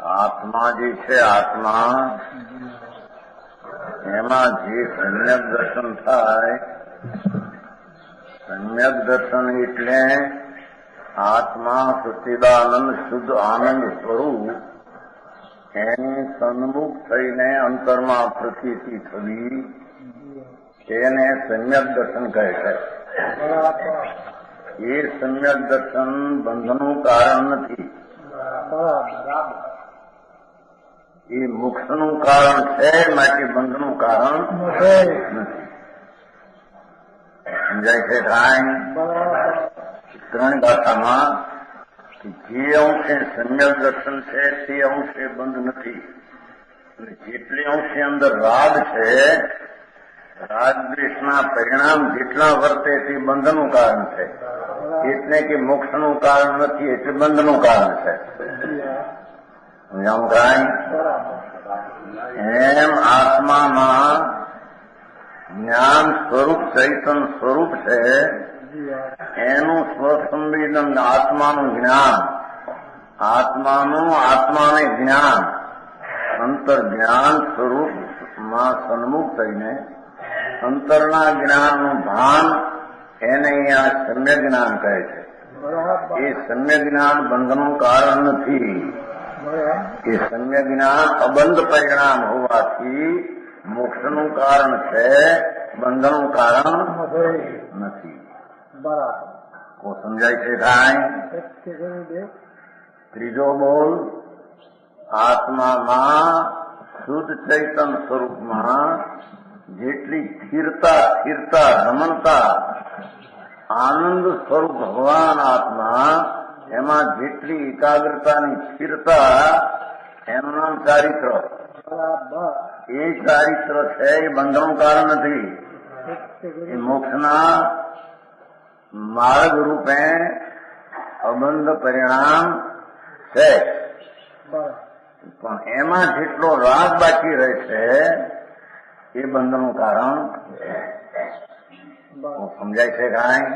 આત્મા જે છે આત્મા એમાં જે સમ્યક દર્શન થાય, સમ્યક દર્શન એટલે આત્મા સચ્ચિદાનંદ શુદ્ધ આનંદ સ્વરૂપ એની સન્મુખ થઈને અંતરમાં પ્રતીતિ થવી તેને સમ્યક દર્શન કહે છે. એ સમ્યક દર્શન બંધનું કારણ નથી, એ મોક્ષનું કારણ છે, માટે બંધનું કારણ નથી. સમજાય છે કાંઈ? ત્રણ ગાથામાં જે અંશે સમ્યક દર્શન છે તે અંશે બંધ નથી, અને જેટલી અંશે અંદર રાગ છે, રાગ દ્વેષના પરિણામ જેટલા વર્તે તે બંધનું કારણ છે, એટલે કે મોક્ષનું કારણ નથી, એટલે બંધનું કારણ છે. સમજાવું કાંઈ? એમ આત્મામાં જ્ઞાન સ્વરૂપ ચૈતન સ્વરૂપ છે, એનું સ્વસંવેદન આત્માનું જ્ઞાન, આત્માને જ્ઞાન અંતર જ્ઞાન સ્વરૂપમાં સન્મુખ થઈને અંતરના જ્ઞાનનું ભાન એને અહીંયા સમ્ય જ્ઞાન કહે છે. એ સમ્ય જ્ઞાન બંધનું કારણ નથી, એ સમ્ય જ્ઞાન અબંધ પરિણામ હોવાથી મોક્ષનું કારણ છે, બંધનું કારણ નથી. કો સમજાય છે કાંઈ? ત્રીજો બોલ, આત્મામાં શુદ્ધ ચૈતન સ્વરૂપમાં જેટલી સ્થિરતા રમણતા આનંદ સ્વરૂપ ભગવાન આત્મા, એમાં જેટલી એકાગ્રતાની સ્થિરતા એનું નામ ચારિત્ર. એ ચારિત્ર છે, એ બંધનું કારણ નથી, એ મોક્ષના માર્ગ રૂપે અબંધ પરિણામ છે. પણ એમાં જેટલો રાગ બાકી રહે છે એ બંધનું કારણ સમજાય છે કાંઈ?